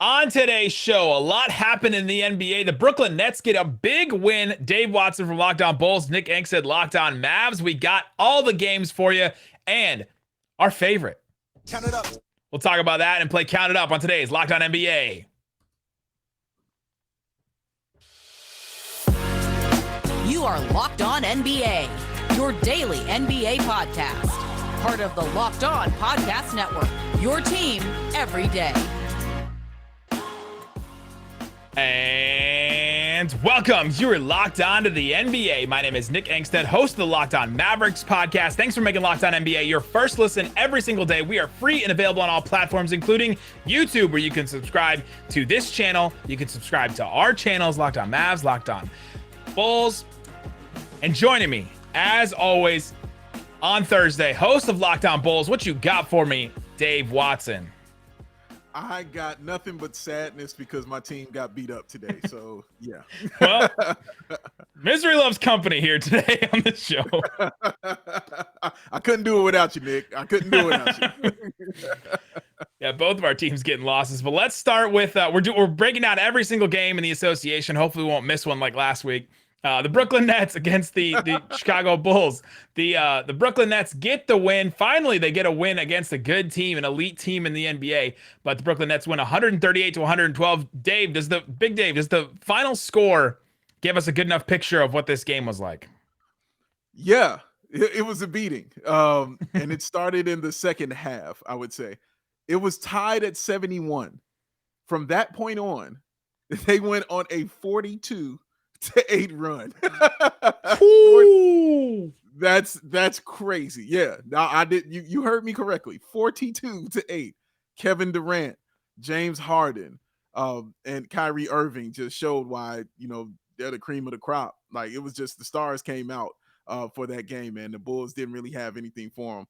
On today's show, a lot happened in the NBA. The Brooklyn Nets get a big win. Dave Watson from Locked On Bulls, Nick Angstadt, Locked On Mavs. We got all the games for you and our favorite. Count it up. We'll talk about that and play Count It Up on today's Locked On NBA. You are Locked On NBA, your daily NBA podcast. Part of the Locked On Podcast Network, your team every day. And welcome. You are locked on to the NBA. My name is Nick Angstadt, host of the Locked On Mavericks podcast. Thanks for making Locked On NBA your first listen every single day. We are free and available on all platforms, including YouTube, where you can subscribe to this channel. You can subscribe to our channels, Locked On Mavs, Locked On Bulls. And joining me, as always, on Thursday, host of Locked On Bulls. What you got for me, Dave Watson? I got nothing but sadness because my team got beat up today. So, yeah. Well, misery loves company here today on the show. I couldn't do it without you, Nick. I couldn't do it without you. Yeah, both of our teams getting losses. But let's start with we're breaking down every single game in the association. Hopefully we won't miss one like last week. The Brooklyn Nets against the Chicago Bulls. The Brooklyn Nets get the win. Finally, they get a win against a good team, an elite team in the NBA. But the Brooklyn Nets win 138-112. Dave, does the final score give us a good enough picture of what this game was like? Yeah, it was a beating. And it started in the second half, I would say. It was tied at 71. From that point on, they went on a 42-8 run. That's crazy. Yeah. Now I did you heard me correctly. 42-8. Kevin Durant, James Harden, and Kyrie Irving just showed why, they're the cream of the crop. Like, it was just the stars came out for that game, and the Bulls didn't really have anything for them.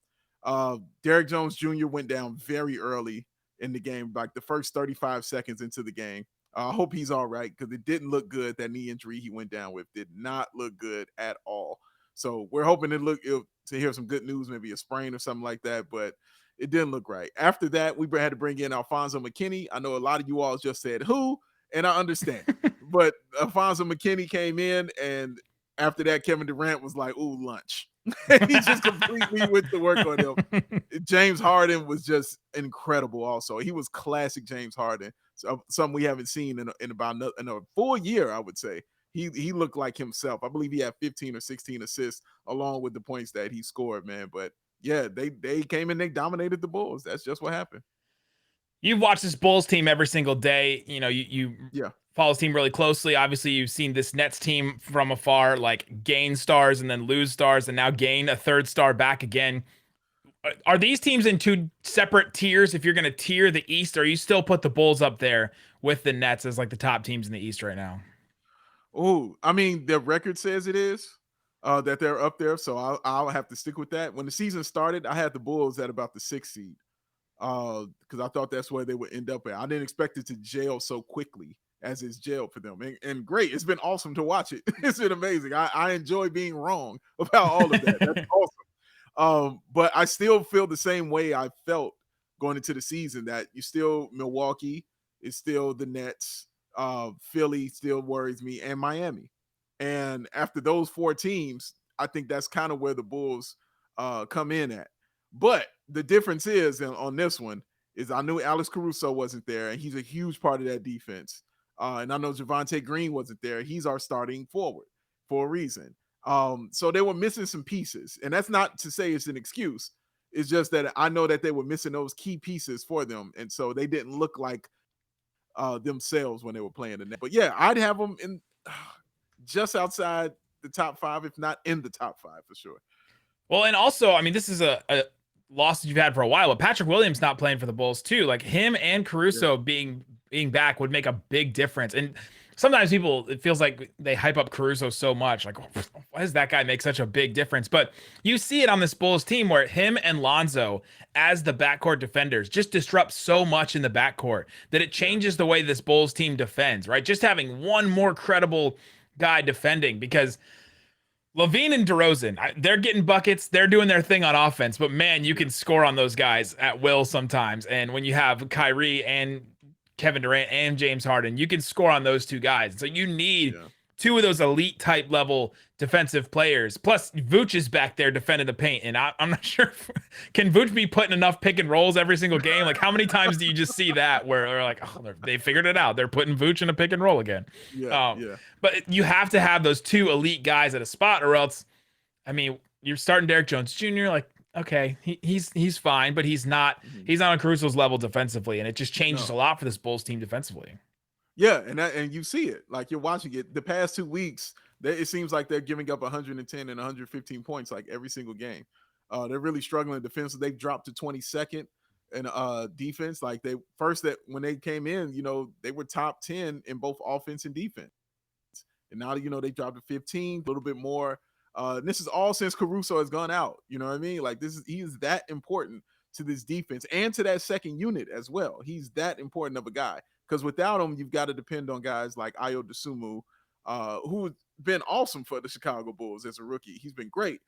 Derrick Jones Jr. went down very early in the game, like the first 35 seconds into the game. I hope he's all right because it didn't look good. That knee injury he went down with did not look good at all. So we're hoping to hear some good news, maybe a sprain or something like that, but it didn't look right. After that, we had to bring in Alfonso McKinney. I know a lot of you all just said who, and I understand. But Alfonso McKinney came in, and after that, Kevin Durant was like, ooh, lunch. He just completely went to work on him. James Harden was just incredible also. He was classic James Harden. So, something we haven't seen in about a full year, I would say. He looked like himself. I believe he had 15 or 16 assists along with the points that he scored, man. But yeah, they came and they dominated the Bulls. That's just what happened. You've watched this Bulls team every single day. You follow this team really closely. Obviously, you've seen this Nets team from afar, like gain stars and then lose stars and now gain a third star back again. Are these teams in two separate tiers? If you're going to tier the East, or you still put the Bulls up there with the Nets as like the top teams in the East right now? Oh, I mean, their record says it is that they're up there. So I'll have to stick with that. When the season started, I had the Bulls at about the 6th seed because I thought that's where they would end up at. I didn't expect it to gel so quickly as it's jailed for them. And great. It's been awesome to watch it. It's been amazing. I enjoy being wrong about all of that. That's awesome. But I still feel the same way I felt going into the season, that you still Milwaukee is still the Nets. Philly still worries me, and Miami. And after those 4 teams, I think that's kind of where the Bulls come in at. But the difference is on this one is I knew Alex Caruso wasn't there, and he's a huge part of that defense. And I know Javonte Green wasn't there. He's our starting forward for a reason. So they were missing some pieces, and that's not to say it's an excuse. It's just that I know that they were missing those key pieces for them, and so they didn't look like themselves when they were playing the net. But yeah, I'd have them in just outside the top 5, if not in the top 5 for sure. Well, and also, I mean, this is a loss that you've had for a while, but Patrick Williams not playing for the Bulls too. Like, him and Caruso being back would make a big difference. And sometimes it feels like they hype up Caruso so much. Like, why does that guy make such a big difference? But you see it on this Bulls team where him and Lonzo as the backcourt defenders just disrupt so much in the backcourt that it changes the way this Bulls team defends, right? Just having one more credible guy defending, because LaVine and DeRozan, they're getting buckets. They're doing their thing on offense. But, man, you can score on those guys at will sometimes. And when you have Kyrie and Kevin Durant and James Harden. You can score on those two guys. So you need two of those elite type level defensive players. Plus, Vooch is back there defending the paint, and I'm not sure can Vooch be putting enough pick and rolls every single game? Like, how many times do you just see that where they're like, oh, they figured it out? They're putting Vooch in a pick and roll again. But you have to have those two elite guys at a spot, or else, I mean, you're starting Derrick Jones Jr. Like, okay, he's fine, but he's not on Caruso's level defensively, and it just changes a lot for this Bulls team defensively. Yeah, and you see it. Like, you're watching it. The past 2 weeks, it seems like they're giving up 110 and 115 points like every single game. They're really struggling defensively. They've dropped to 22nd in defense. Like, when they came in, they were top 10 in both offense and defense. And now, they dropped to 15, a little bit more. And this is all since Caruso has gone out. You know what I mean? Like, he is that important to this defense and to that second unit as well. He's that important of a guy. Because without him, you've got to depend on guys like Ayo Dosunmu, who's been awesome for the Chicago Bulls as a rookie. He's been great.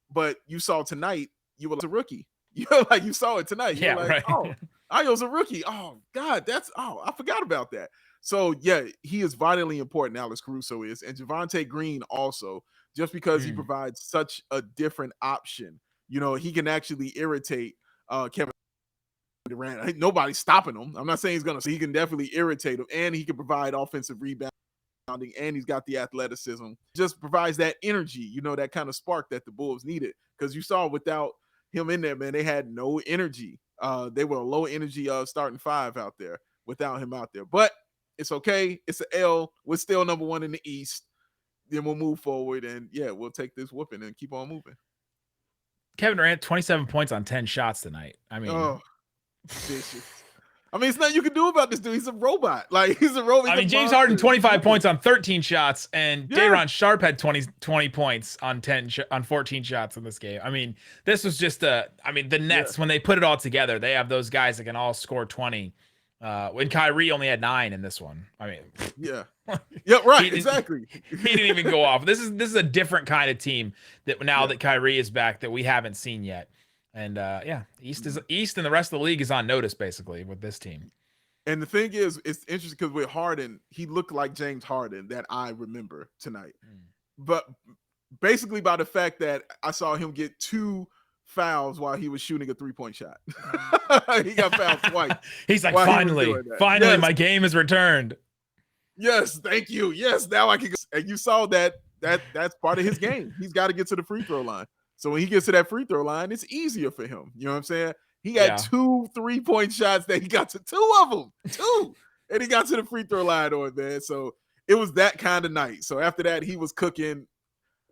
But you saw tonight, you were a rookie. You saw it tonight. You're like, oh, Ayo's a rookie. Oh, God, I forgot about that. So, yeah, he is vitally important, Alex Caruso is. And Javonte Green also, just because he provides such a different option. He can actually irritate Kevin Durant. Ain't nobody stopping him. I'm not saying he's gonna. So he can definitely irritate him, and he can provide offensive rebounding, and he's got the athleticism. Just provides that energy, that kind of spark that the Bulls needed. Because you saw without him in there, man, they had no energy. They were a low energy starting five out there without him out there. But it's okay. It's an L. We're still number one in the East. Then we'll move forward, and we'll take this whooping and keep on moving. Kevin Durant, 27 points on 10 shots tonight. I mean. Vicious. I mean, it's nothing you can do about this dude. He's a robot. Like, he's a robot. I mean, James Harden, 25 points on 13 shots, and Day'Ron Sharpe had 20 points on 14 shots in this game. I mean, this was just the Nets, when they put it all together, they have those guys that can all score 20. When Kyrie only had 9 in this one. I mean, exactly. He didn't even go off. This is a different kind of team that that Kyrie is back that we haven't seen yet. And East and the rest of the league is on notice basically with this team. And the thing is, it's interesting because with Harden, he looked like James Harden that I remember tonight. But basically by the fact that I saw him get 2 fouls while he was shooting a 3-point shot. He got fouled twice. He's like, finally, my game is returned. Yes, thank you. Yes, now I can go. And you saw that's part of his game. He's got to get to the free throw line. So when he gets to that free throw line, it's easier for him. You know what I'm saying? He had 2 3-point shots that he got to 2 of them. 2. And he got to the free throw line on, man. So it was that kind of night. So after that, he was cooking.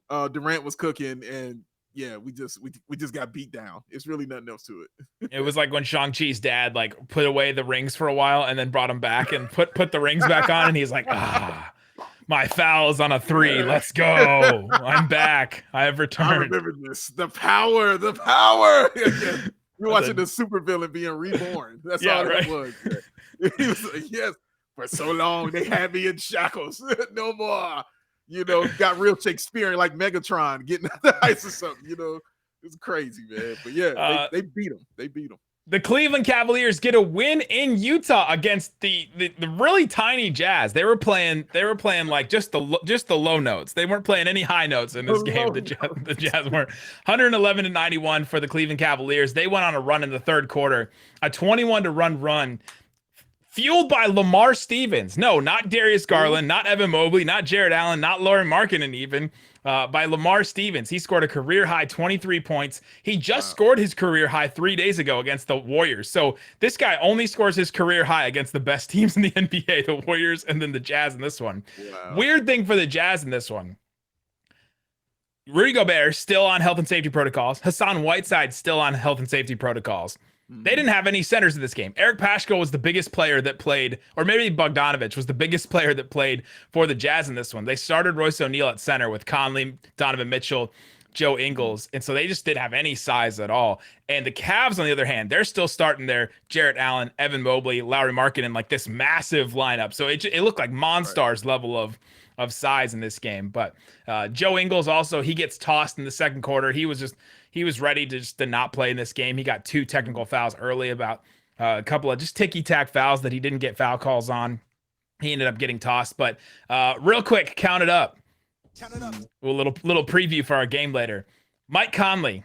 Durant was cooking. And we just got beat down. It's really nothing else to it. It was like when Shang-Chi's dad put away the rings for a while and then brought them back and put the rings back on, and he's like, my foul's on a 3. Let's go. I'm back. I have returned. I remember this. The power. You're watching the supervillain being reborn. That's all it was. He was like, yes, for so long they had me in shackles. No more. Got real Shakespearean like Megatron getting out the ice or something. It's crazy, man. But they beat him. The Cleveland Cavaliers get a win in Utah against the really tiny Jazz. They were playing like just the low notes. They weren't playing any high notes in this game. The Jazz weren't. 111-91 for the Cleveland Cavaliers. They went on a run in the third quarter, a 21-to-1 run, fueled by Lamar Stevens. No, not Darius Garland, not Evan Mobley, not Jared Allen, not Lauri Markkanen even. By Lamar Stevens. He scored a career-high 23 points. He just scored his career-high 3 days ago against the Warriors. So this guy only scores his career-high against the best teams in the NBA, the Warriors and then the Jazz in this one. Wow. Weird thing for the Jazz in this one. Rudy Gobert still on health and safety protocols. Hassan Whiteside still on health and safety protocols. They didn't have any centers in this game. Eric Paschall was the biggest player that played, or maybe Bogdanovich was the biggest player that played for the Jazz in this one. They started Royce O'Neal at center with Conley, Donovan Mitchell, Joe Ingles, and so they just didn't have any size at all. And the Cavs, on the other hand, they're still starting their Jarrett Allen, Evan Mobley, Lauri Markkanen, like this massive lineup. So it looked like Monstars level of size in this game. But Joe Ingles also, he gets tossed in the second quarter. He was ready to not play in this game. He got 2 technical fouls early about a couple of just ticky-tack fouls that he didn't get foul calls on. He ended up getting tossed. But real quick, count it up. A little preview for our game later. Mike Conley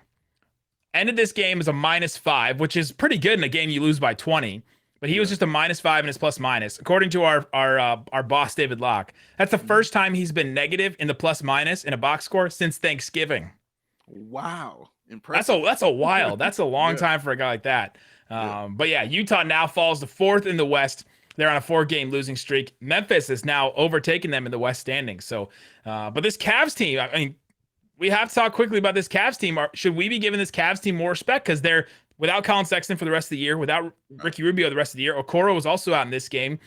ended this game as a -5, which is pretty good in a game you lose by 20. But he was just a -5 in his plus-minus. According to our boss, David Locke, that's the first time he's been negative in the plus-minus in a box score since Thanksgiving. Wow. Impressive. That's a while. That's a long time for a guy like that. But yeah, Utah now falls to 4th in the West. They're on a 4-game losing streak. Memphis is now overtaking them in the West standings. So, but this Cavs team, I mean, we have to talk quickly about this Cavs team. Should we be giving this Cavs team more respect? Because they're without Colin Sexton for the rest of the year, without Ricky Rubio the rest of the year. Okoro was also out in this game.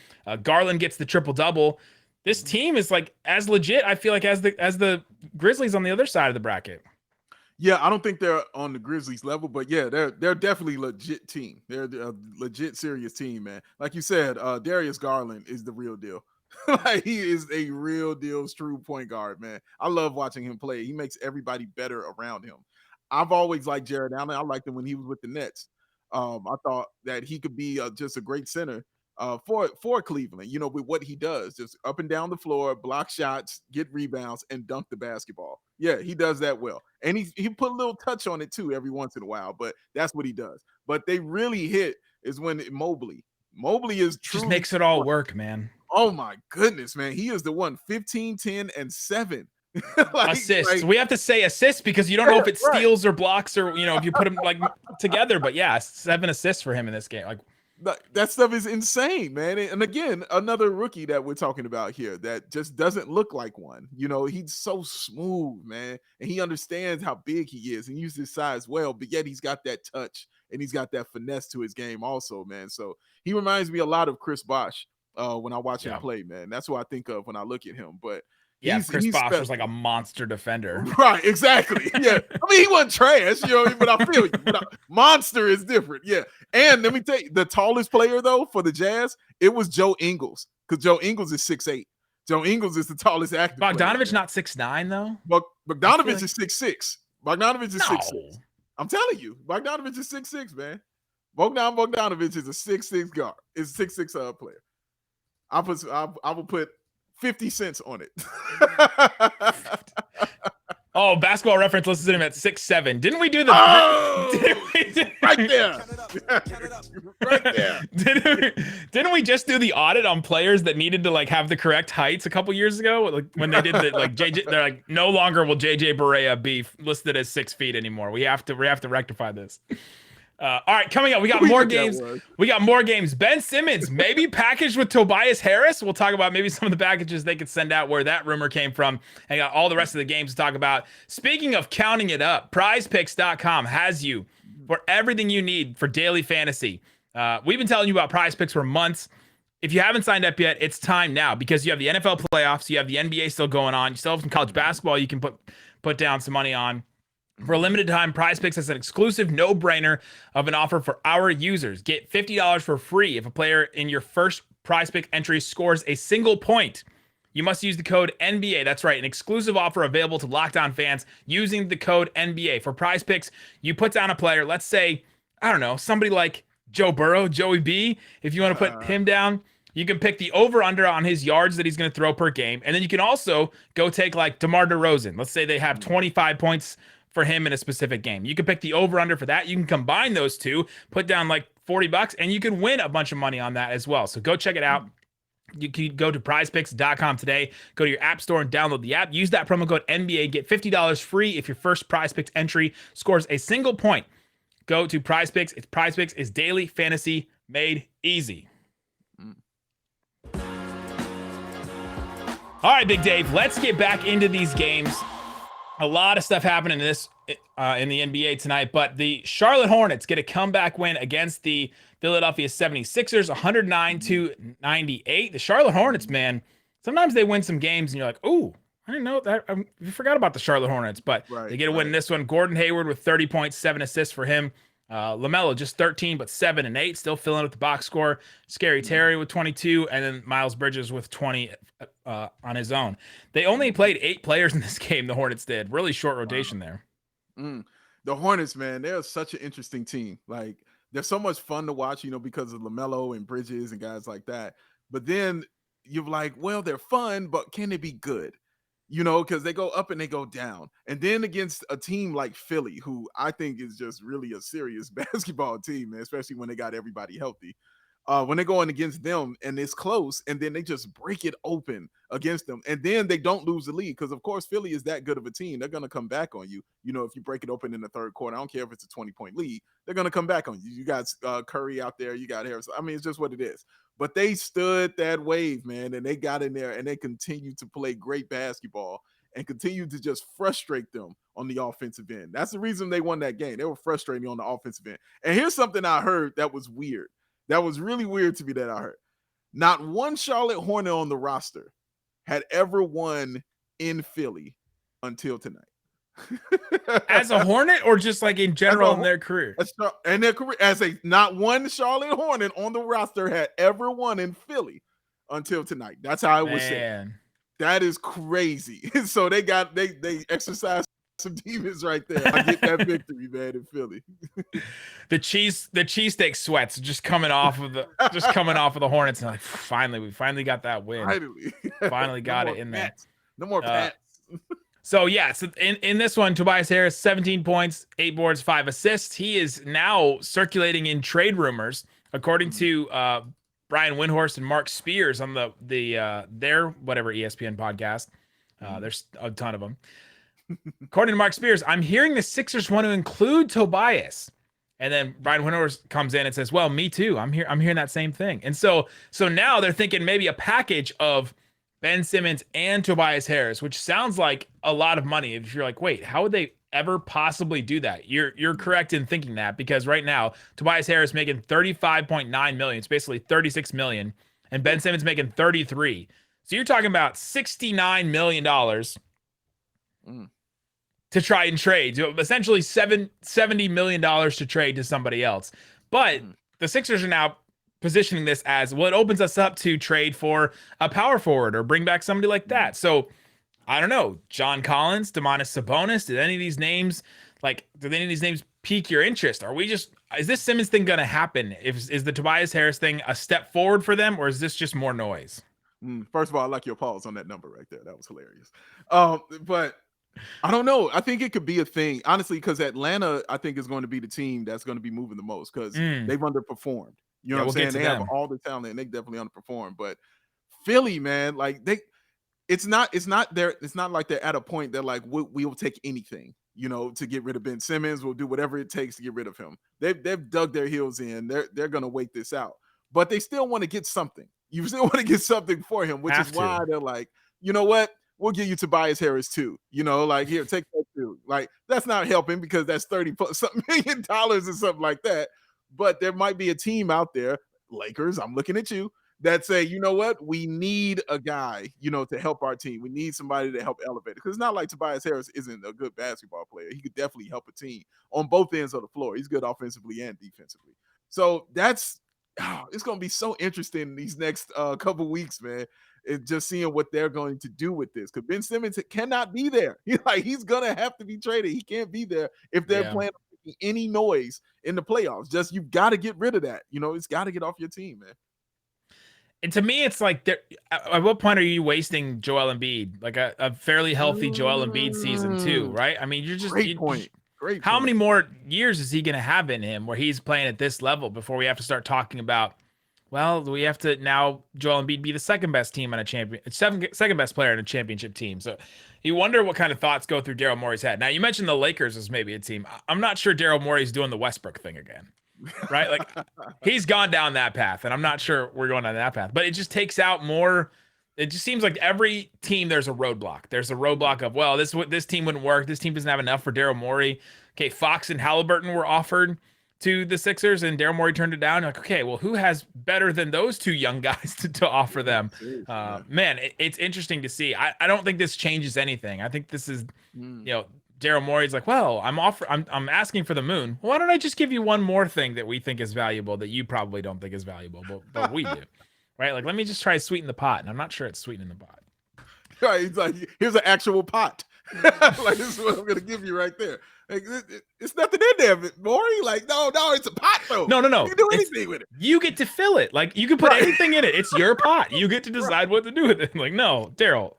Garland gets the triple-double. This team is like as legit, I feel like, as the Grizzlies on the other side of the bracket. Yeah, I don't think they're on the Grizzlies level, but yeah, they're definitely a legit team. They're a legit, serious team, man. Like you said, Darius Garland is the real deal. Like, he is a real deal, true point guard, man. I love watching him play. He makes everybody better around him. I've always liked Jared Allen. I liked him when he was with the Nets. I thought that he could be just a great center for Cleveland, you know, with what he does, just up and down the floor, block shots, get rebounds, and dunk the basketball. Yeah, he does that well. And he put a little touch on it too every once in a while, but that's what he does. But they really hit is when Mobley is truly, just makes it all work, man. Oh my goodness, man. He is the one, 15, 10, and 7. Assists. We have to say assists because you don't know if it's steals or blocks or, you know, if you put them like together. But yeah, 7 assists for him in this game. Like, that stuff is insane, man. And again, another rookie that we're talking about here that just doesn't look like one. You know, he's so smooth, man. And he understands how big he is and uses his size well, but yet he's got that touch and he's got that finesse to his game also, man. So he reminds me a lot of Chris Bosh when I watch him play, man. That's what I think of when I look at him. But yeah, Chris Bosh was like a monster defender. Right, exactly. Yeah. I mean, he wasn't trash, you know, but I feel you. But monster is different. Yeah. And let me tell you, the tallest player, though, for the Jazz, it was Joe Ingles, because Joe Ingles is 6'8". Joe Ingles is the tallest active Bogdanovich player. not 6'9", though? Bogdanovich is 6'6". Bogdanovich is 6'6". No. I'm telling you, Bogdanovich is 6'6", man. Bogdanovich is a 6'6" guard. Is a 6'6" player. I will put 50 cents on it. Oh, Basketball Reference listed him at 6'7". Didn't we do the right there? Right there. Didn't we just do the audit on players that needed to like have the correct heights a couple years ago? Like when they did the like JJ, they're like, no longer will JJ Barea be listed as 6 feet anymore. We have to rectify this. All right, coming up, we got more games. We got more games. Ben Simmons, maybe packaged with Tobias Harris. We'll talk about maybe some of the packages they could send out, where that rumor came from, and got all the rest of the games to talk about. Speaking of counting it up, prizepicks.com has you for everything you need for daily fantasy. We've been telling you about Prize Picks for months. If you haven't signed up yet, it's time now, because you have the NFL playoffs, you have the NBA still going on, you still have some college basketball you can put down some money on. For a limited time, Prize Picks has an exclusive no-brainer of an offer for our users. Get $50 for free if a player in your first Prize Pick entry scores a single point. You must use the code NBA. That's right, an exclusive offer available to Locked On fans using the code NBA. For Prize Picks, you put down a player, let's say, I don't know, somebody like Joe Burrow, Joey B. If you want to put him down, you can pick the over-under on his yards that he's going to throw per game. And then you can also go take like DeMar DeRozan. Let's say they have 25 points for him in a specific game. You can pick the over-under for that. You can combine those two, put down like $40, and you can win a bunch of money on that as well. So go check it out. You can go to prizepicks.com today. Go to your app store and download the app. Use that promo code NBA. Get $50 free if your first Prize Picks entry scores a single point. Go to Prize Picks. It's Prize Picks is daily fantasy made easy. All right, Big Dave, let's get back into these games. A lot of stuff happening in the NBA tonight, but the Charlotte Hornets get a comeback win against the Philadelphia 76ers, 109-98. The Charlotte Hornets, man, sometimes they win some games and you're like, ooh, I didn't know that. I forgot about the Charlotte Hornets, but they get a win in this one. Gordon Hayward with 30 points, 7 assists for him. LaMelo just 13, but 7 and 8, still filling with the box score. Scary Terry with 22, and then Miles Bridges with 20 on his own. They only played 8 players in this game, the Hornets did. Really short rotation there. The Hornets, man, they're such an interesting team. Like, they're so much fun to watch, because of LaMelo and Bridges and guys like that. But then you're like, well, they're fun, but can they be good? Because they go up and they go down. And then against a team like Philly, who I think is just really a serious basketball team, man, especially when they got everybody healthy. When they're going against them and it's close, and then they just break it open against them, and then they don't lose the lead because, of course, Philly is that good of a team. They're going to come back on you. If you break it open in the third quarter, I don't care if it's a 20-point lead. They're going to come back on you. You got Curry out there. You got Harris. I mean, it's just what it is. But they stood that wave, man, and they got in there and they continued to play great basketball and continued to just frustrate them on the offensive end. That's the reason they won that game. They were frustrating on the offensive end. And here's something I heard that was weird. That was really weird to me that I heard. Not one Charlotte Hornet on the roster had ever won in Philly until tonight. As a Hornet, or just like in general in their career? In their career, not one Charlotte Hornet on the roster had ever won in Philly until tonight. That's how it was said. That is crazy. So they exercised some demons right there. I get that victory, man, in Philly. the cheesesteak sweats just coming off of the Hornets, and we finally got that win. Finally got it in there. No more Pats. So in this one, Tobias Harris, 17 points, 8 boards, 5 assists. He is now circulating in trade rumors, according to Brian Windhorst and Mark Spears on their whatever ESPN podcast. There's a ton of them. According to Mark Spears, I'm hearing the Sixers want to include Tobias. And then Brian Windhorst comes in and says, well, me too. I'm hearing that same thing. And so now they're thinking maybe a package of Ben Simmons and Tobias Harris, which sounds like a lot of money. If you're like, wait, how would they ever possibly do that? You're correct in thinking that, because right now Tobias Harris making $35.9 million. It's basically $36 million, and Ben Simmons making $33. So you're talking about $69 million to try and trade. So essentially $70 million to trade to somebody else. But the Sixers are now positioning this as, well, it opens us up to trade for a power forward or bring back somebody like that. So I don't know, John Collins, Domantas Sabonis, did any of these names pique your interest? Is this Simmons thing going to happen? Is the Tobias Harris thing a step forward for them, or is this just more noise? First of all, I like your pause on that number right there. That was hilarious. But I don't know. I think it could be a thing, honestly, because Atlanta, I think, is going to be the team that's going to be moving the most because they've underperformed. You know what I'm saying? They have all the talent and they definitely underperform. But Philly, man, like it's not like they're at a point that like we'll take anything, to get rid of Ben Simmons. We'll do whatever it takes to get rid of him. They've dug their heels in. They're gonna wait this out. But they still want to get something. You still want to get something for him, which is why they're like, you know what? We'll give you Tobias Harris too. Like, here, take that too. Like, that's not helping because that's $30+ million or something like that. But there might be a team out there, Lakers, I'm looking at you, that say, you know what? We need a guy, to help our team. We need somebody to help elevate it. Because it's not like Tobias Harris isn't a good basketball player. He could definitely help a team on both ends of the floor. He's good offensively and defensively. So it's going to be so interesting these next couple weeks, man. It's just seeing what they're going to do with this. Because Ben Simmons cannot be there. He's going to have to be traded. He can't be there if they're playing any noise in the playoffs. Just you've got to get rid of that. It's got to get off your team, man. And to me, it's like, at what point are you wasting Joel Embiid? Like a fairly healthy Joel Embiid season too, right? I mean, you're just Great point. How many more years is he going to have in him where he's playing at this level before we have to start talking about, well, we have to now Joel Embiid be the second best team on a second best player in a championship team. So you wonder what kind of thoughts go through Daryl Morey's head. Now, you mentioned the Lakers as maybe a team. I'm not sure Daryl Morey's doing the Westbrook thing again, right? Like, he's gone down that path, and I'm not sure we're going down that path. But it just takes out more. It just seems like every team there's a roadblock. There's a roadblock of, well, this team wouldn't work. This team doesn't have enough for Daryl Morey. Okay, Fox and Halliburton were offered to the Sixers, and Daryl Morey turned it down. Like, okay, well, who has better than those two young guys to offer them? Man, it's interesting to see. I don't think this changes anything. I think this is, Daryl Morey's like, well, I'm asking for the moon. Why don't I just give you one more thing that we think is valuable that you probably don't think is valuable, but we do, right? Like, let me just try to sweeten the pot, and I'm not sure it's sweetening the pot. Right, it's like, here's an actual pot. Like, this is what I'm gonna give you right there. Like, it's nothing in there, Maury. Like, no, it's a pot though. No. You can do anything with it. You get to fill it. Like, you can put anything in it. It's your pot. You get to decide what to do with it. Like, no, Daryl,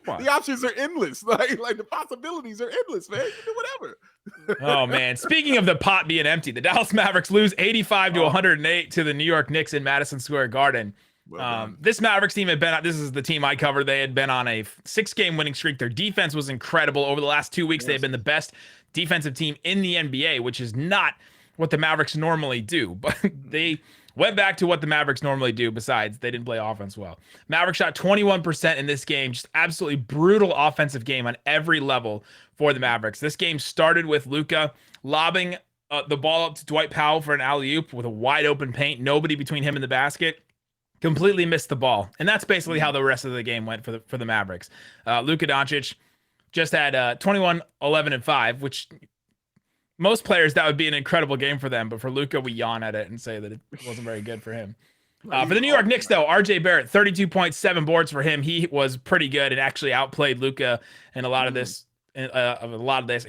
come on. The options are endless. Like the possibilities are endless, man. You can do whatever. Oh man. Speaking of the pot being empty, the Dallas Mavericks lose 85-108 to the New York Knicks in Madison Square Garden. Well this Mavericks team this is the team I cover. They had been on a 6-game winning streak. Their defense was incredible. Over the last 2 weeks, they've been the best defensive team in the NBA, which is not what the Mavericks normally do. But they went back to what the Mavericks normally do. Besides, they didn't play offense well. Mavericks shot 21% in this game. Just absolutely brutal offensive game on every level for the Mavericks. This game started with Luka lobbing the ball up to Dwight Powell for an alley-oop with a wide open paint. Nobody between him and the basket. Completely missed the ball. And that's basically how the rest of the game went for the Mavericks. Luka Doncic just had 21, 11, and 5, which most players, that would be an incredible game for them. But for Luka, we yawn at it and say that it wasn't very good for him. For the New York Knicks, though, RJ Barrett, 32.7 boards for him. He was pretty good and actually outplayed Luka in a lot of this, in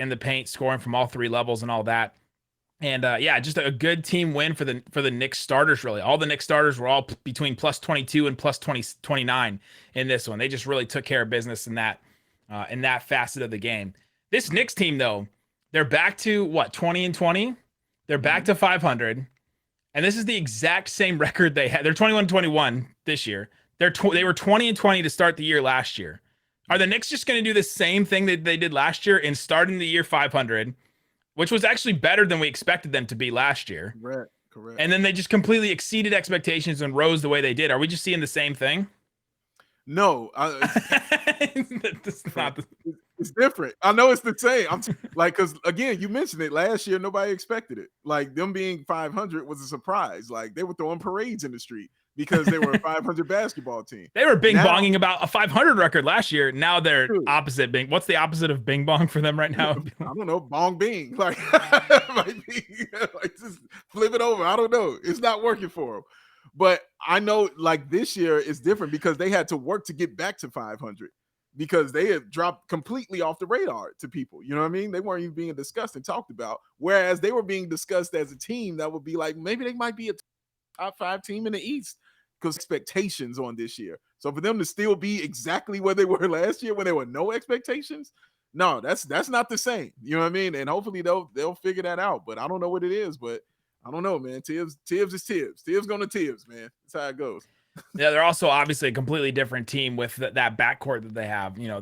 the paint, scoring from all 3 levels and all that. And just a good team win for the Knicks starters, really. All the Knicks starters were all between plus 22 and plus 29 in this one. They just really took care of business in that facet of the game. This Knicks team, though, they're back to 20-20. They're back to 500. And this is the exact same record they had. They're 21-21 this year. They were 20-20 to start the year last year. Are the Knicks just going to do the same thing that they did last year in starting the year 500? Which was actually better than we expected them to be last year. Correct. And then they just completely exceeded expectations and rose the way they did. Are we just seeing the same thing? No. It's different. I know it's the same. Because again, you mentioned it last year. Nobody expected it. Like, them being 500 was a surprise. Like, they were throwing parades in the street because they were a 500 basketball team. They were bonging about a 500 record last year. Now they're opposite bing. What's the opposite of bing bong for them right now? I don't know. Bong bing. Like, might be, like, just flip it over. I don't know. It's not working for them. But I know, like, this year is different because they had to work to get back to 500 because they had dropped completely off the radar to people. You know what I mean? They weren't even being discussed and talked about. Whereas they were being discussed as a team that would be like, maybe they might be a top 5 team in the East because expectations on this year. So for them to still be exactly where they were last year when there were no expectations, no, that's not the same. You know what I mean? And hopefully they'll figure that out. But I don't know what it is, but I don't know, man. Tibbs is Tibbs. Tibbs going to Tibbs, man. That's how it goes. Yeah, they're also obviously a completely different team with that backcourt that they have. You know,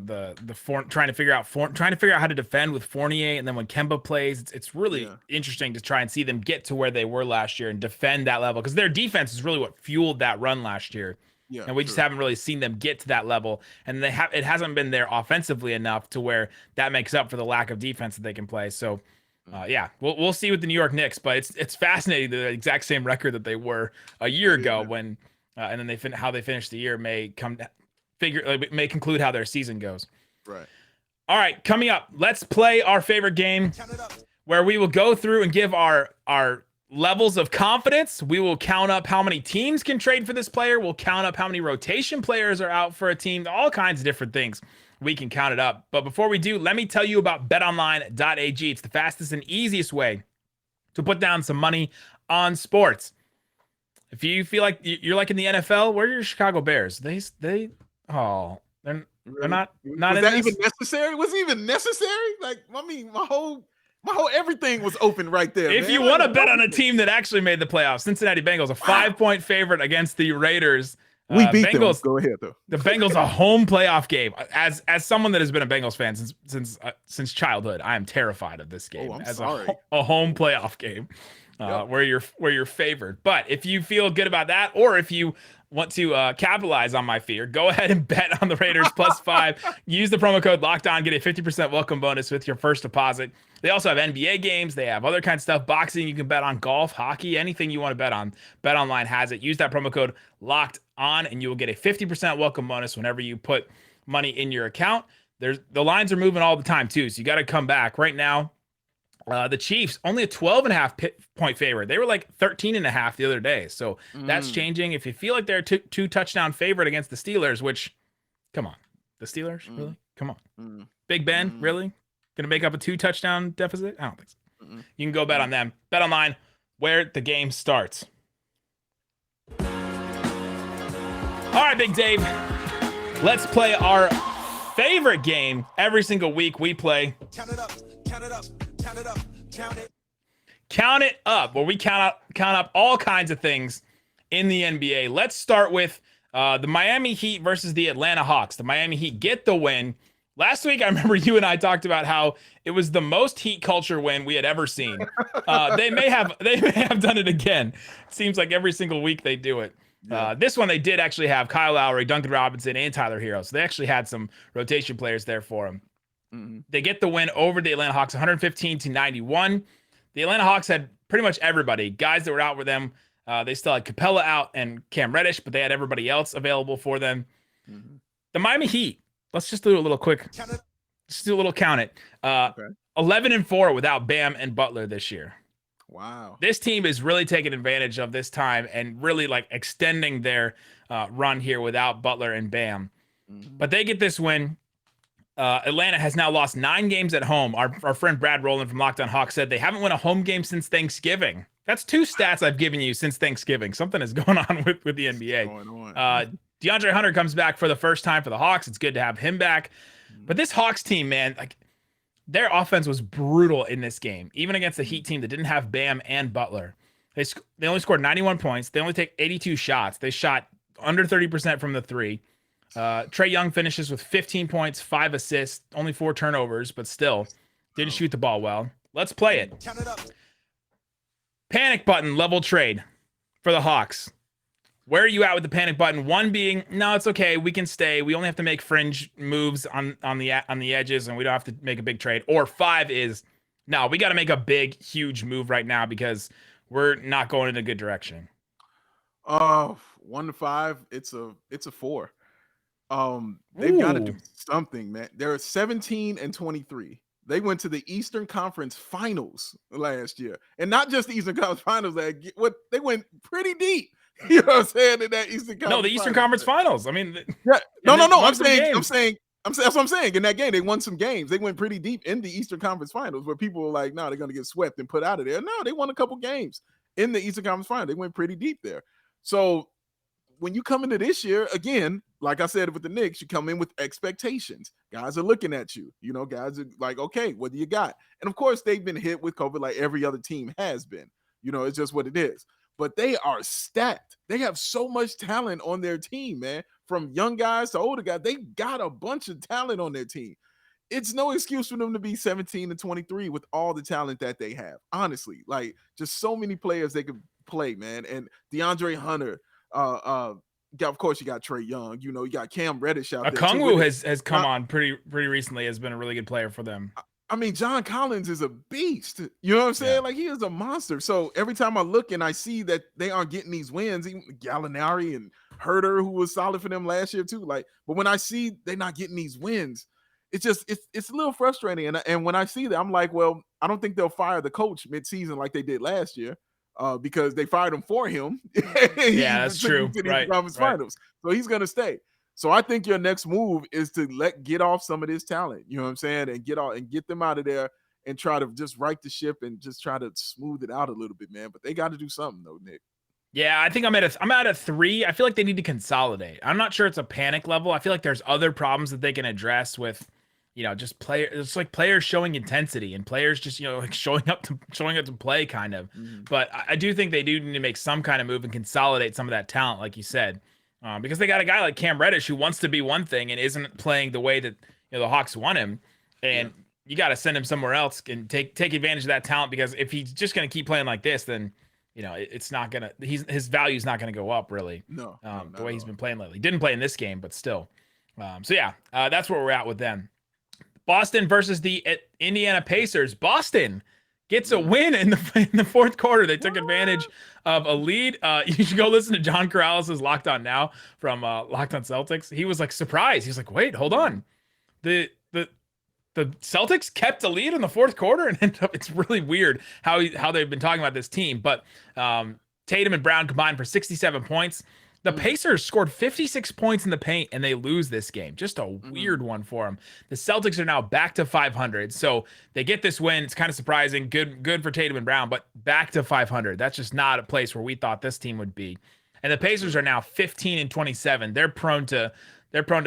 trying to figure out how to defend with Fournier, and then when Kemba plays, it's really interesting to try and see them get to where they were last year and defend that level because their defense is really what fueled that run last year. Yeah, and we just haven't really seen them get to that level, and it hasn't been there offensively enough to where that makes up for the lack of defense that they can play. So. We'll see with the New York Knicks, but it's fascinating the exact same record that they were a year ago when, and then how they finish the year may conclude how their season goes. Right. All right, coming up, let's play our favorite game where we will go through and give our levels of confidence. We will count up how many teams can trade for this player. We'll count up how many rotation players are out for a team. All kinds of different things. We can count it up. But before we do, let me tell you about betonline.ag. It's the fastest and easiest way to put down some money on sports. If you feel like you're like in the NFL, where are your Chicago Bears? They're not was in that this? even necessary? Was it even necessary? Like, I mean, my whole everything was open right there. If you want to bet on a team that actually made the playoffs, Cincinnati Bengals, a 5-point favorite against the Raiders. We beat Bengals, them. Go ahead, though. The Bengals, a home playoff game. As someone that has been a Bengals fan since childhood, I am terrified of this game a home playoff game where you're favored. But if you feel good about that, or if you want to capitalize on my fear, go ahead and bet on the Raiders +5. Use the promo code LOCKEDON, get a 50% welcome bonus with your first deposit. They also have NBA games. They have other kinds of stuff. Boxing, you can bet on, golf, hockey, anything you want to bet on. BetOnline has it. Use that promo code LOCKEDON, and you will get a 50% welcome bonus whenever you put money in your account. The lines are moving all the time, too, so you got to come back. Right now, the Chiefs, only a 12.5 point favorite. They were like 13.5 the other day, so that's changing. If you feel like they're a two touchdown favorite against the Steelers, which, come on, the Steelers, really? Come on. Big Ben, really? Going to make up a 2-touchdown deficit? I don't think so. You can go bet on them. Bet online where the game starts. All right, Big Dave. Let's play our favorite game every single week we play. Count it up, count it up, count it up, count it. Count it up, where we count up all kinds of things in the NBA. Let's start with the Miami Heat versus the Atlanta Hawks. The Miami Heat get the win. Last week, I remember you and I talked about how it was the most Heat culture win we had ever seen. They may have done it again. It seems like every single week they do it. This one, they did actually have Kyle Lowry, Duncan Robinson, and Tyler Hero. So they actually had some rotation players there for them. They get the win over the Atlanta Hawks, 115-91. The Atlanta Hawks had pretty much everybody. Guys that were out with them. They still had Capella out and Cam Reddish, but they had everybody else available for them. The Miami Heat, let's just do a little quick. Just do a little count it. 11-4 without Bam and Butler this year. Wow. This team is really taking advantage of this time and really like extending their run here without Butler and Bam. But they get this win. Atlanta has now lost 9 games at home. Our friend Brad Rowland from Locked On Hawks said they haven't won a home game since Thanksgiving. That's 2 stats I've given you since Thanksgiving. Something is going on with the NBA. DeAndre Hunter comes back for the first time for the Hawks. It's good to have him back. But this Hawks team, man, like their offense was brutal in this game, even against the Heat team that didn't have Bam and Butler. They only scored 91 points. They only take 82 shots. They shot under 30% from the 3. Trae Young finishes with 15 points, 5 assists, only 4 turnovers, but still didn't shoot the ball well. Let's play it. Count it up. Panic button level trade for the Hawks. Where are you at with the panic button? 1 being, no, it's okay. We can stay. We only have to make fringe moves on the edges, and we don't have to make a big trade. Or 5 is, no, we got to make a big, huge move right now because we're not going in a good direction. 1 to 5, it's a 4. They've got to do something, man. They're 17-23. They went to the Eastern Conference Finals last year, and not just the Eastern Conference Finals. They went pretty deep. You know what I'm saying? In that Eastern Conference. No, the Eastern Conference Finals. I mean, yeah. No. I'm saying that's what I'm saying. In that game, they won some games. They went pretty deep in the Eastern Conference Finals, where people were like, "No, they're going to get swept and put out of there." No, they won a couple games in the Eastern Conference Finals. They went pretty deep there. So when you come into this year, again, like I said with the Knicks, you come in with expectations. Guys are looking at you. You know, guys are like, okay, what do you got? And of course, they've been hit with COVID like every other team has been. You know, it's just what it is. But they are stacked. They have so much talent on their team, man. From young guys to older guys, they got a bunch of talent on their team. It's no excuse for them to be 17-23 with all the talent that they have. Honestly, like just so many players they could play, man. And DeAndre Hunter, of course, you got Trae Young. You know, you got Cam Reddish out there. Okongwu has come on pretty recently. Has been a really good player for them. I mean, John Collins is a beast. You know what I'm saying? Yeah. Like he is a monster. So every time I look and I see that they aren't getting these wins, even Gallinari and Herter, who was solid for them last year too. Like, but when I see they're not getting these wins, it's just it's a little frustrating. And when I see that, I'm like, well, I don't think they'll fire the coach mid-season like they did last year. Because they fired him for him. Yeah, that's true. Right. Finals. So he's going to stay. So I think your next move is to get off some of this talent. You know what I'm saying? And get them out of there and try to just right the ship and just try to smooth it out a little bit, man. But they got to do something though, Nick. Yeah, I think I'm at a 3. I feel like they need to consolidate. I'm not sure it's a panic level. I feel like there's other problems that they can address with, you know, just it's like players showing intensity and players just, you know, like showing up to play kind of. But I do think they do need to make some kind of move and consolidate some of that talent, like you said, because they got a guy like Cam Reddish who wants to be one thing and isn't playing the way that, you know, the Hawks want him. And you got to send him somewhere else and take advantage of that talent, because if he's just going to keep playing like this, then, you know, it's not going to, his value is not going to go up really. No, the way he's been playing lately. Didn't play in this game, but still. So yeah, that's where we're at with them. Boston versus the Indiana Pacers. Boston gets a win in the fourth quarter. They took advantage of a lead. You should go listen to John Corrales' Locked On Now from Locked On Celtics. He was like surprised. He's like, wait, hold on. The Celtics kept the lead in the fourth quarter, and it's really weird how they've been talking about this team. But Tatum and Brown combined for 67 points. The Pacers scored 56 points in the paint and they lose this game. Just a weird one for them. The Celtics are now back to 500. So they get this win. It's kind of surprising. Good for Tatum and Brown, but back to 500. That's just not a place where we thought this team would be. And the Pacers are now 15 and 27. They're prone to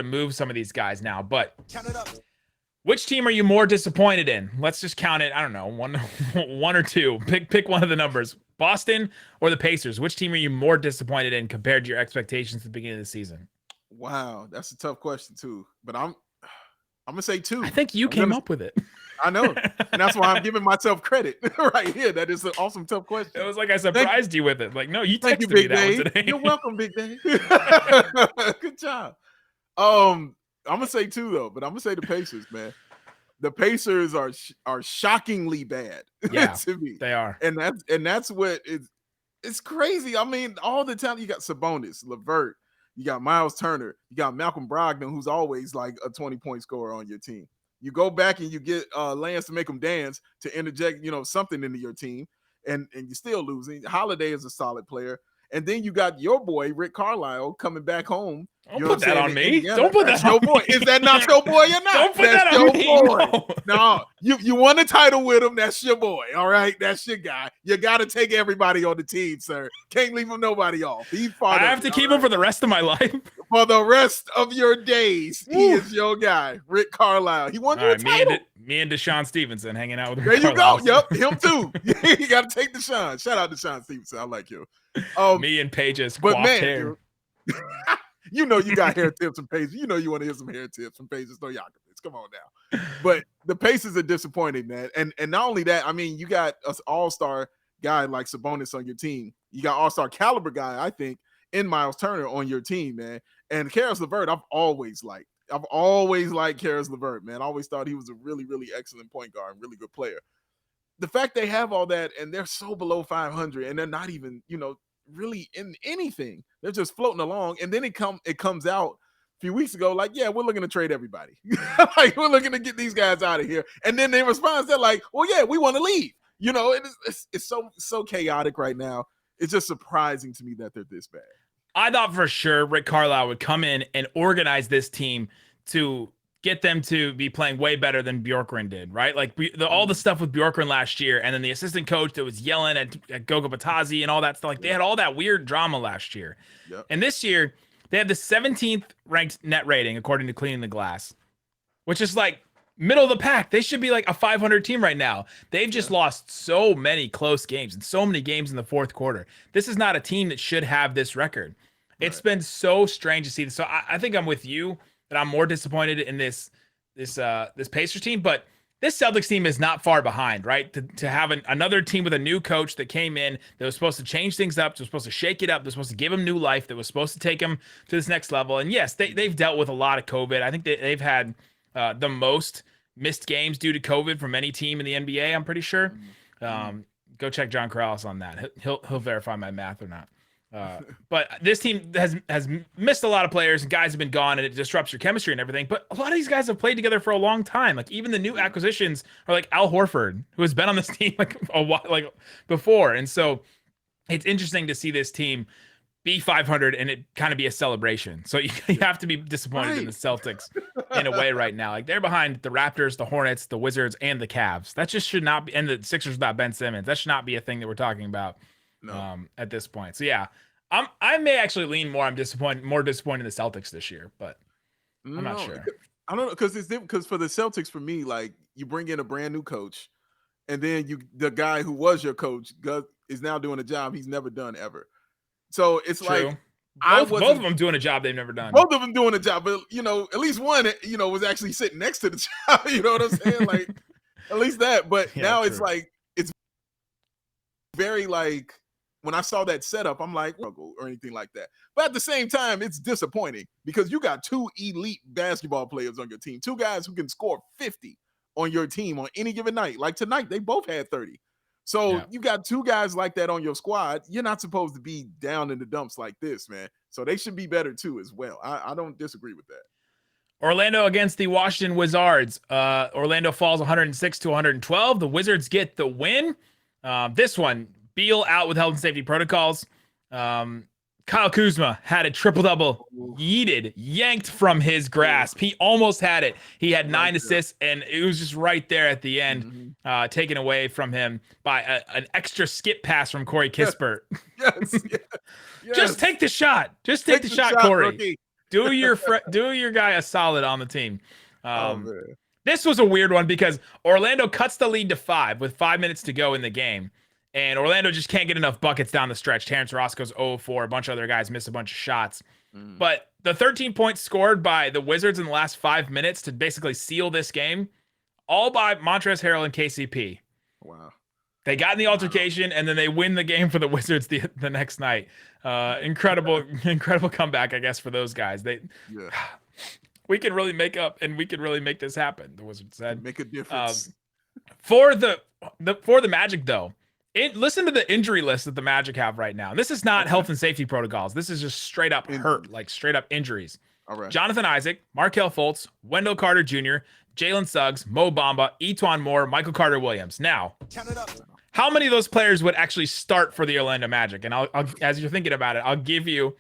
move some of these guys now. But Count it up. which team are you more disappointed in? Let's just count it. I don't know, one or two. Pick one of the numbers. Boston or the Pacers? Which team are you more disappointed in compared to your expectations at the beginning of the season? Wow, that's a tough question too. But I'm gonna say two. I think you came up with it. I know, and that's why I'm giving myself credit right here. That is an awesome, tough question. It was like I surprised you with it. Like, no, you Thank you, texted me Big that one Dave. today. You're welcome, Big Dave. Good job. I'm gonna say two though, but I'm gonna say the Pacers, man. The Pacers are shockingly bad. Yeah, to me. they are, and that's what it's crazy. I mean, all the time you got Sabonis, LeVert, you got Miles Turner, you got Malcolm Brogdon, who's always like a 20-point scorer on your team. You go back and you get Lance to make them dance to interject, something into your team, and you're still losing. Holiday is a solid player. And then you got your boy, Rick Carlisle, coming back home. Don't put that on me. Don't put that on your boy. Is that not your boy or not? Don't put that on me. No, you won the title with him. That's your boy. All right, that's your guy. You got to take everybody on the team, sir. Can't leave him nobody off. He's part I of have to keep him for the rest of my life. For the rest of your days, he is your guy, Rick Carlisle. He won the title. Me and Deshaun Stevenson hanging out with There Rick you go. Carlisle. Yep, him too. You got to take Deshaun. Shout out to Deshaun Stevenson. I like you. Me and Paige's but coiffed man, hair. you got hair tips from Pacers. You want to hear some hair tips from Pacers. No, y'all. Come on now. But the Pacers are disappointing, man. And not only that, I mean, you got an all-star guy like Sabonis on your team. You got all-star caliber guy, I think, in Miles Turner on your team, man. And Karis LeVert, I've always liked Karis LeVert, man. I always thought he was a really, really excellent point guard, really good player. The fact they have all that and they're so below 500 and they're not even, really in anything. They're just floating along. And then it comes out a few weeks ago, like, yeah, we're looking to trade everybody. Like, we're looking to get these guys out of here. And then they respond, they're like, well, yeah, we want to leave. It's so chaotic right now. It's just surprising to me that they're this bad. I thought for sure Rick Carlisle would come in and organize this team to get them to be playing way better than Bjorkgren did, right? Like all the stuff with Bjorkgren last year, and then the assistant coach that was yelling at Goga Batadze and all that stuff. Like they had all that weird drama last year. Yep. And this year, they have the 17th ranked net rating, according to Cleaning the Glass, which is like middle of the pack. They should be like a 500 team right now. They've just lost so many close games and so many games in the fourth quarter. This is not a team that should have this record. Right. It's been so strange to see this. So I think I'm with you that I'm more disappointed in this Pacers team, but this Celtics team is not far behind, right? To have another team with a new coach that came in that was supposed to change things up, that was supposed to shake it up, that was supposed to give them new life, that was supposed to take them to this next level. And yes, they've dealt with a lot of COVID. I think they've had the most missed games due to COVID from any team in the NBA, I'm pretty sure. Go check John Corrales on that. He'll verify my math or not. But this team has missed a lot of players and guys have been gone and it disrupts your chemistry and everything. But a lot of these guys have played together for a long time. Like even the new acquisitions are like Al Horford, who has been on this team like a while, like before. And so it's interesting to see this team be 500 and it kind of be a celebration. So you have to be disappointed in the Celtics in a way right now. Like they're behind the Raptors, the Hornets, the Wizards, and the Cavs. That just should not be, and the Sixers without Ben Simmons. That should not be a thing that we're talking about. No. At this point. So yeah, I may actually lean more. More disappointed in the Celtics this year, but I'm not sure. I don't know because for the Celtics, for me, like you bring in a brand new coach, and then the guy who was your coach is now doing a job he's never done ever. So it's true. Like both of them doing a job they've never done. Both of them doing a job, but at least one, was actually sitting next to the job. You know what I'm saying? Like at least that. But yeah, now true. It's like it's very like. When I saw that setup, I'm like, struggle or anything like that. But at the same time, it's disappointing because you got two elite basketball players on your team, two guys who can score 50 on your team on any given night. Like tonight, they both had 30. So you got two guys like that on your squad. You're not supposed to be down in the dumps like this, man. So they should be better too as well. I don't disagree with that. Orlando against the Washington Wizards. Orlando falls 106 to 112. The Wizards get the win. This one, Beal out with health and safety protocols. Kind Kyle Kuzma had a triple-double yanked from his grasp. He almost had it. He had 9 assists, and it was just right there at the end, taken away from him by an extra skip pass from Corey Kispert. Yes. Just take the shot. Just take the shot, Corey. Rookie. Do your guy a solid on the team. Man. This was a weird one because Orlando cuts the lead to 5 with 5 minutes to go in the game. And Orlando just can't get enough buckets down the stretch. Terrence Ross goes 0-4. A bunch of other guys miss a bunch of shots. But the 13 points scored by the Wizards in the last 5 minutes to basically seal this game, all by Montrezl Harrell and KCP. Wow. They got in the altercation, and then they win the game for the Wizards the next night. Incredible comeback, I guess, for those guys. We can really make up, and we can really make this happen, the Wizards said. Make a difference. For the Magic, though, listen to the injury list that the Magic have right now. This is not health and safety protocols. This is just straight up hurt, like straight up injuries. All right. Jonathan Isaac, Markelle Fultz, Wendell Carter Jr., Jalen Suggs, Mo Bamba, Etuan Moore, Michael Carter Williams. Now, how many of those players would actually start for the Orlando Magic? And I'll as you're thinking about it, I'll give you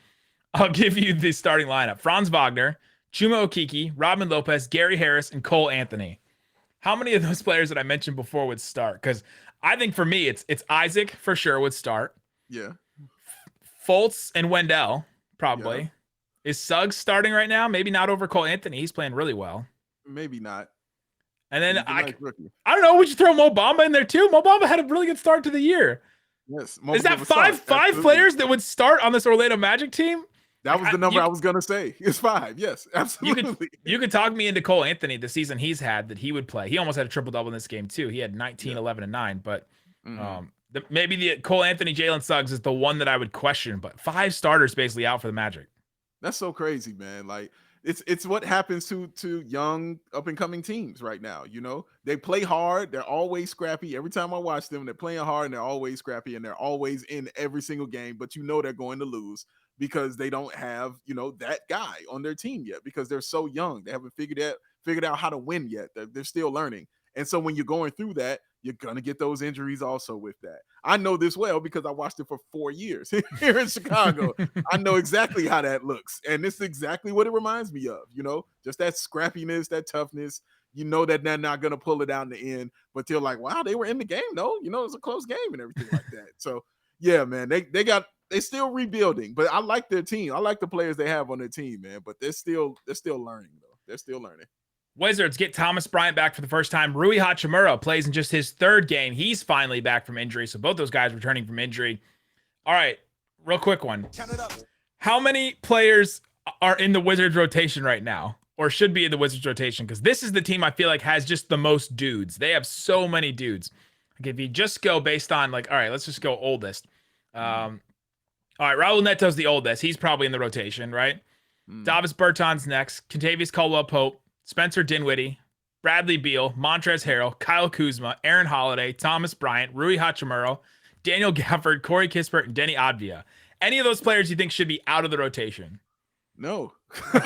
the starting lineup: Franz Wagner, Chuma Okeke, Robin Lopez, Gary Harris, and Cole Anthony. How many of those players that I mentioned before would start? Because I think for me, it's Isaac for sure would start. Yeah. Fultz and Wendell probably. Yeah. Is Suggs starting right now? Maybe not over Cole Anthony. He's playing really well. Maybe not. And then I nice don't know. Would you throw Mo Bamba in there too? Mo Bamba had a really good start to the year. Yes. Is that five players that would start on this Orlando Magic team? That was the number I was going to say. It's 5. Yes, absolutely. You could talk me into Cole Anthony, the season he's had, that he would play. He almost had a triple-double in this game, too. He had 19, 11, and 9. But maybe the Cole Anthony, Jalen Suggs is the one that I would question. But 5 starters basically out for the Magic. That's so crazy, man. Like, it's what happens to young up-and-coming teams right now, you know? They play hard. They're always scrappy. Every time I watch them, they're playing hard, and they're always scrappy, and they're always in every single game. But you know they're going to lose, because they don't have, that guy on their team yet, because they're so young. They haven't figured out how to win yet. They're still learning. And so when you're going through that, you're going to get those injuries also with that. I know this well because I watched it for 4 years here in Chicago. I know exactly how that looks. And this is exactly what it reminds me of, just that scrappiness, that toughness. You know that they're not going to pull it out in the end, but they're like, wow, they were in the game, though. It was a close game and everything like that. So, yeah, man, they're still rebuilding, but I like their team. I like the players they have on their team, man, but they're still learning, though. They're still learning. Wizards get Thomas Bryant back for the first time. Rui Hachimura plays in just his 3rd game. He's finally back from injury, so both those guys returning from injury. All right, real quick one. How many players are in the Wizards rotation right now, or should be in the Wizards rotation? Because this is the team I feel like has just the most dudes. They have so many dudes. Like if you just go based on all right, let's just go oldest. All right, Raul Neto's the oldest. He's probably in the rotation, right? Davis Bertans next. Kentavious Caldwell-Pope, Spencer Dinwiddie, Bradley Beal, Montrezl Harrell, Kyle Kuzma, Aaron Holiday, Thomas Bryant, Rui Hachimura, Daniel Gafford, Corey Kispert, and Denny Advia. Any of those players you think should be out of the rotation? No.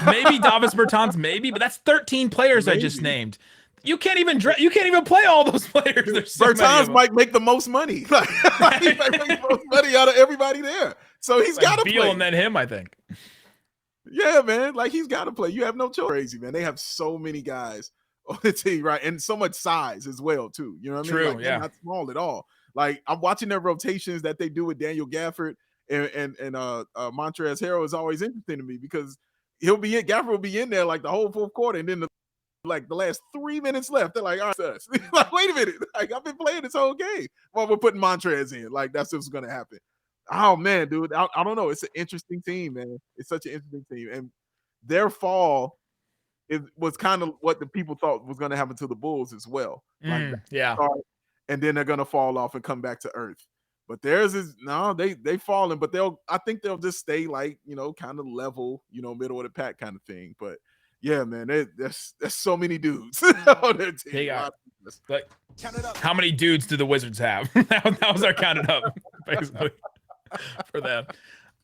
Maybe Davis Bertans, maybe, but that's 13 players I just named. You can't even play all those players. Bertans might make the most money. He might make the most money out of everybody there. So he's got to play. Beal and then him, I think. Yeah, man. Like, he's got to play. You have no choice. Crazy, man. They have so many guys on the team, right? And so much size as well, too. You know what I mean? True, like, yeah. They're not small at all. Like, I'm watching their rotations that they do with Daniel Gafford and Montrezl Harrell is always interesting to me, because Gafford will be in there like the whole 4th quarter, and then the last 3 minutes left, they're like, all right, like, wait a minute. Like, I've been playing this whole game while we're putting Montrez in. Like, that's what's going to happen. Oh, man, dude. I don't know. It's an interesting team, man. It's such an interesting team. And their fall was kind of what the people thought was going to happen to the Bulls as well. Yeah. And then they're going to fall off and come back to earth. But theirs is, no, they fallen, but I think they'll just stay like, kind of level, middle of the pack kind of thing. But yeah, man, there's so many dudes on their team. How many dudes do the Wizards have? that was our counted up, basically, for them.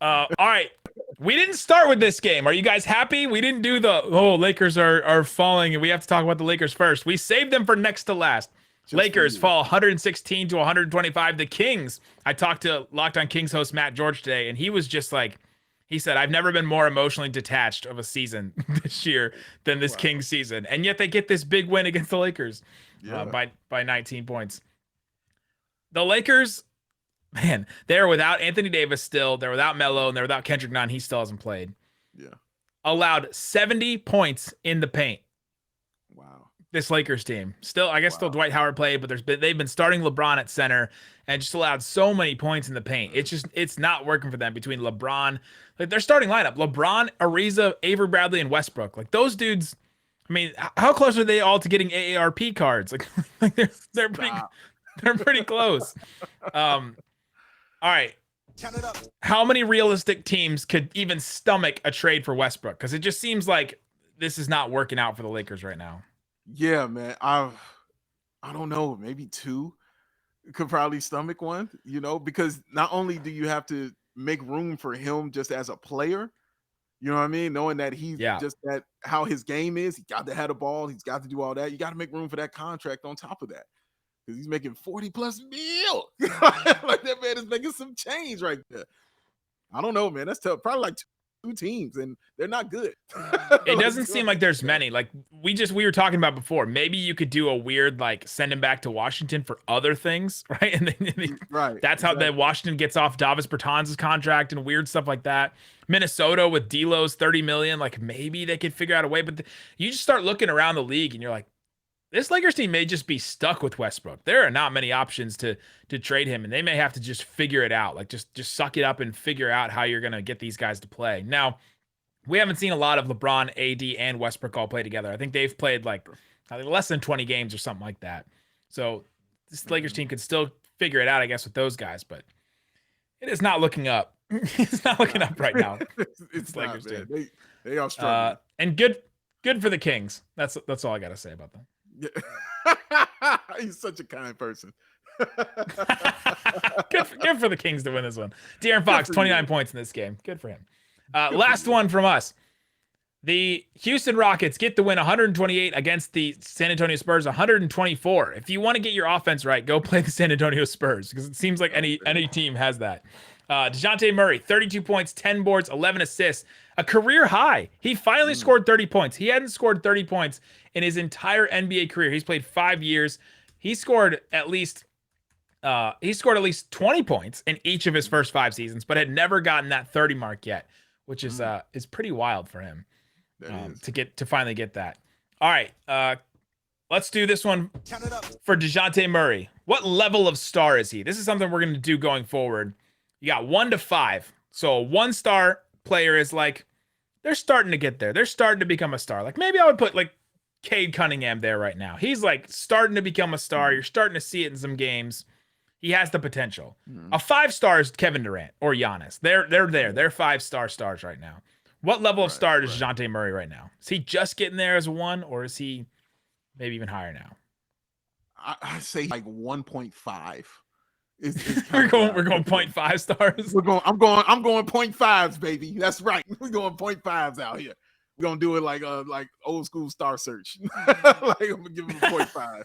All right. We didn't start with this game. Are you guys happy? We didn't do Lakers are falling, and we have to talk about the Lakers first. We saved them for next to last. Lakers fall 116 to 125. The Kings. I talked to Locked On Kings host Matt George today, and he was just like, He said, I've never been more emotionally detached of a season this year than this Kings season. And yet they get this big win against the Lakers by 19 points. The Lakers, man, they're without Anthony Davis still. They're without Melo, and they're without Kendrick Nunn. He still hasn't played. Yeah. Allowed 70 points in the paint. Wow. This Lakers team. Still, I guess still Dwight Howard played, but they've been starting LeBron at center and just allowed so many points in the paint. It's not working for them between LeBron. Like their starting lineup, LeBron, Ariza, Avery Bradley, and Westbrook. Like those dudes, I mean, how close are they all to getting AARP cards? Like they're pretty close. All right. How many realistic teams could even stomach a trade for Westbrook? Because it just seems like this is not working out for the Lakers right now. Yeah, man. I don't know. Maybe 2 could probably stomach one, because not only do you have to make room for him just as a player, you know what I mean? Knowing that he's just that how his game is, he got to have the ball, he's got to do all that. You got to make room for that contract on top of that. Because he's making 40+ mil. Like that man is making some change right there. I don't know, man. That's tough. Probably like 2 teams, and they're not good. It doesn't seem like there's many. Like we were talking about before. Maybe you could do a weird send him back to Washington for other things, right? And then that's how that Washington gets off Davis Bertans' contract and weird stuff like that. Minnesota with D'Lo's $30 million. Like maybe they could figure out a way, but you just start looking around the league and you're like, this Lakers team may just be stuck with Westbrook. There are not many options to trade him, and they may have to just figure it out. Like just suck it up and figure out how you're going to get these guys to play. Now, we haven't seen a lot of LeBron, AD, and Westbrook all play together. I think they've played less than 20 games or something like that. So this Lakers team could still figure it out, I guess, with those guys, but it is not looking up. It's not looking up right now. it's Lakers not, team. They are struggling. And good for the Kings. That's all I got to say about them. Yeah. He's such a kind person. Good for the Kings to win this one. De'Aaron Fox, 29 points in this game. Good for him. Last one from us. The Houston Rockets get the win 128 against the San Antonio Spurs 124. If you want to get your offense right, go play the San Antonio Spurs because it seems like any team has that. DeJounte Murray, 32 points, 10 boards, 11 assists, a career high. He finally scored 30 points. He hadn't scored 30 points in his entire NBA career. He's played 5 years. He scored at least 20 points in each of his first 5 seasons, but had never gotten that 30 mark yet, which is pretty wild for him to finally get that. All right, let's do this one for DeJounte Murray. What level of star is he? This is something we're going to do going forward. You got 1 to 5. So a 1-star player is they're starting to get there. They're starting to become a star. Maybe I would put Cade Cunningham there right now. He's starting to become a star. You're starting to see it in some games. He has the potential. A 5-star is Kevin Durant or Giannis. They're there. They're 5-star stars right now. What level of star is DeJounte Murray right now? Is he just getting there as a 1, or is he maybe even higher now? I say 1.5. We're going 0.5 stars. I'm going 0.5s, baby. That's right. We're going 0.5s out here. We're gonna do it like old school star search. I'm gonna give him a 0.5.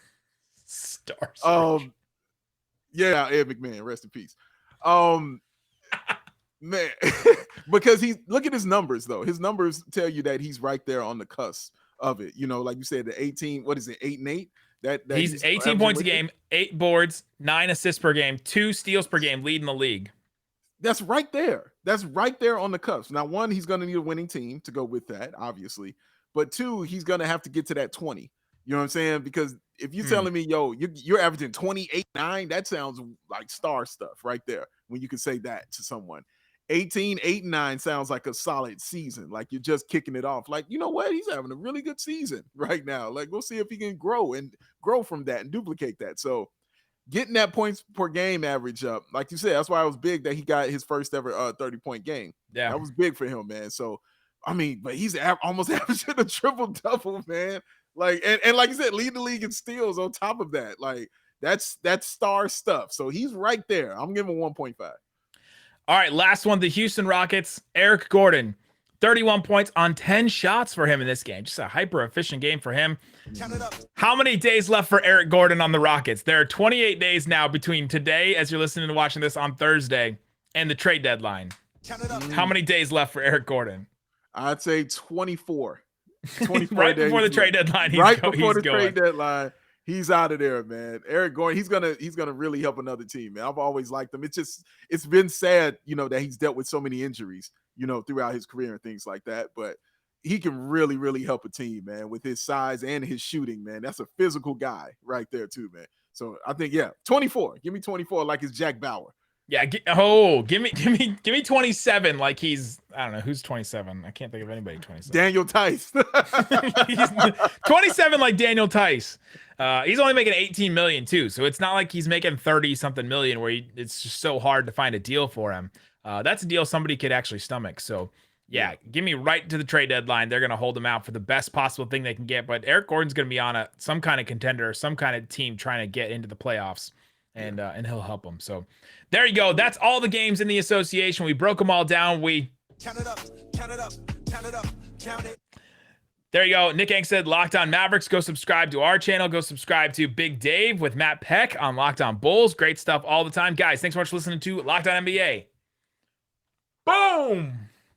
Star search. Yeah, Ed McMahon, rest in peace. Man, because look at his numbers though. His numbers tell you that he's right there on the cusp of it. Like you said, the 18, what is it, 8 and 8? That he's 18 points a game, 8 boards, 9 assists per game, 2 steals per game, leading the league. That's right there. That's right there on the cusp. Now, 1, he's going to need a winning team to go with that, obviously. But 2, he's going to have to get to that 20. You know what I'm saying? Because if you're telling me, you're averaging 28, 9, that sounds like star stuff right there when you can say that to someone. 18, 8, and 9 sounds like a solid season. Like you're just kicking it off. Like, you know what? He's having a really good season right now. Like, we'll see if he can grow from that and duplicate that. So getting that points per game average up, like you said, that's why it was big that he got his first ever 30-point game. Yeah, that was big for him, man. So, I mean, but he's almost averaging a triple-double, man. Like, and like you said, lead the league in steals on top of that. Like, that's star stuff. So he's right there. I'm giving him 1.5. All right, last one, the Houston Rockets. Eric Gordon, 31 points on 10 shots for him in this game. Just a hyper-efficient game for him. How many days left for Eric Gordon on the Rockets? There are 28 days now between today, as you're listening and watching this on Thursday, and the trade deadline. Count it up. How many days left for Eric Gordon? I'd say 24. 24 Right days before the left. trade deadline. Right before the going. trade deadline, he's out of there, man. Eric Gordon, he's gonna really help another team, man. I've always liked him. It's been sad, that he's dealt with so many injuries, throughout his career and things like that. But he can really, really help a team, man, with his size and his shooting, man. That's a physical guy right there, too, man. So I think, 24. Give me 24 like it's Jack Bauer. Yeah. Give me 27. Like he's, I don't know who's 27. I can't think of anybody 27. Daniel Tice. 27 like Daniel Tice. He's only making 18 million too, so it's not like he's making 30 something million where it's just so hard to find a deal for him. That's a deal somebody could actually stomach. So yeah, give me right to the trade deadline. They're gonna hold him out for the best possible thing they can get. But Eric Gordon's gonna be on some kind of contender, some kind of team trying to get into the playoffs, and he'll help them. So there you go. That's all the games in the association. We broke them all down. Count it up, count it up, count it up, count it. There you go. Nick Angstadt, Locked On Mavericks. Go subscribe to our channel. Go subscribe to Big Dave with Matt Peck on Locked On Bulls. Great stuff all the time. Guys, thanks so much for listening to Locked On NBA. Boom!